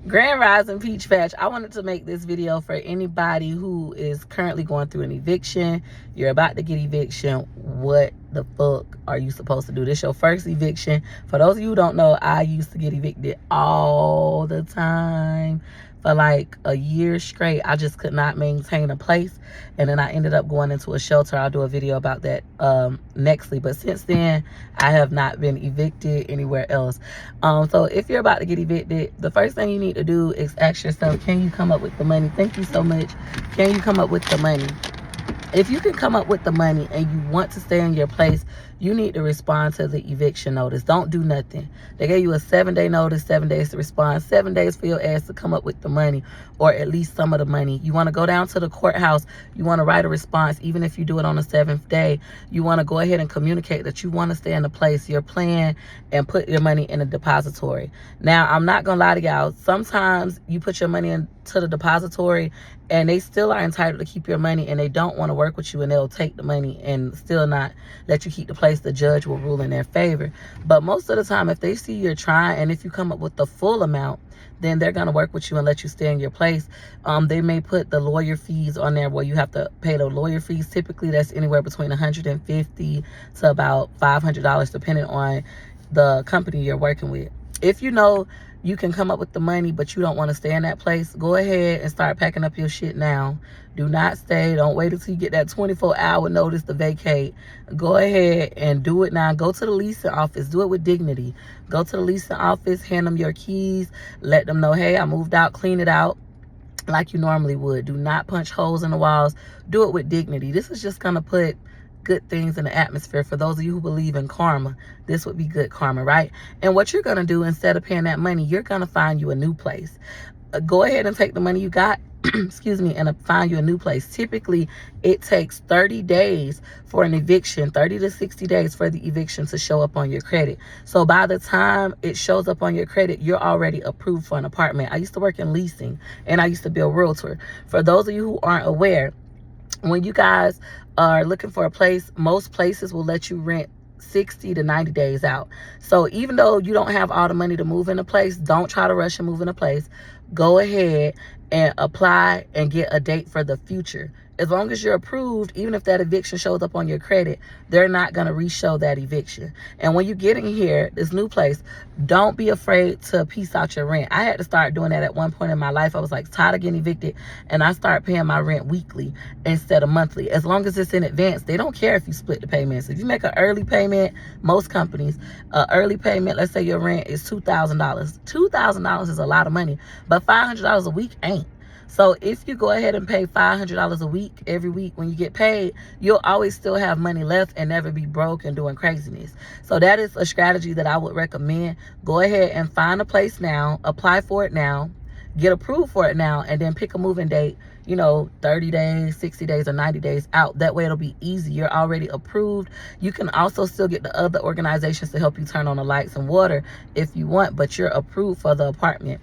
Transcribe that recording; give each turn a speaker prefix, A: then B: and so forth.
A: Grand Rising Peach Patch. I wanted to make this video for anybody who is currently going through an eviction. You're about to get eviction. What the fuck are you supposed to do? This your first eviction. For those of you who don't know, I used to get evicted all the time. For like a year straight, I just could not maintain a place. And then I ended up going into a shelter. I'll do a video about that nextly. But since then, I have not been evicted anywhere else. So if you're about to get evicted, the first thing you need to do is ask yourself, can you come up with the money? Thank you so much. Can you come up with the money? If you can come up with the money and you want to stay in your place, you need to respond to the eviction notice. Don't do nothing. They gave you a 7-day notice, 7 days to respond, 7 days for your ass to come up with the money, or at least some of the money. You want to go down to the courthouse. You want to write a response. Even if you do it on the 7th day, you want to go ahead and communicate that you want to stay in the place you're playing and put your money in a depository. Now, I'm not going to lie to y'all. Sometimes you put your money into the depository and they still are entitled to keep your money, and they don't want to work with you, and they'll take the money and still not let you keep the place. The judge will rule in their favor. But most of the time, if they see you're trying, and if you come up with the full amount, then they're going to work with you and let you stay in your place. They may put the lawyer fees on there where you have to pay the lawyer fees. Typically, that's anywhere between $150 to about $500, depending on the company you're working with. If you know you can come up with the money, but you don't want to stay in that place, go ahead and start packing up your shit now. Do not stay. Don't wait until you get that 24-hour notice to vacate. Go ahead and do it now. Go to the leasing office. Do it with dignity. Go to the leasing office, hand them your keys, let them know, hey, I moved out, clean it out like you normally would. Do not punch holes in the walls. Do it with dignity. This is just going to put good things in the atmosphere. For those of you who believe in karma, this would be good karma, right? And what you're going to do, instead of paying that money, you're going to find you a new place. Go ahead and take the money you got, excuse me, and find you a new place. Typically, it takes 30 days for an eviction, 30 to 60 days for the eviction to show up on your credit. So by the time it shows up on your credit, you're already approved for an apartment. I used to work in leasing, and I used to be a realtor. For those of you who aren't aware, when you guys are looking for a place, most places will let you rent 60 to 90 days out. So even though you don't have all the money to move in a place, don't try to rush and move in a place. Go ahead and apply and get a date for the future. As long as you're approved, even if that eviction shows up on your credit, they're not going to re-show that eviction. And when you get in here, this new place, don't be afraid to piece out your rent. I had to start doing that at one point in my life. I was like tired of getting evicted, and I started paying my rent weekly instead of monthly. As long as it's in advance, they don't care if you split the payments. If you make an early payment, most companies, early payment, let's say your rent is $2,000. $2,000 is a lot of money, but $500 a week ain't. So if you go ahead and pay $500 a week, every week when you get paid, you'll always still have money left and never be broke and doing craziness. So that is a strategy that I would recommend. Go ahead and find a place now, apply for it now, get approved for it now, and then pick a moving date, 30 days, 60 days, or 90 days out. That way it'll be easy. You're already approved. You can also still get the other organizations to help you turn on the lights and water if you want, but you're approved for the apartment.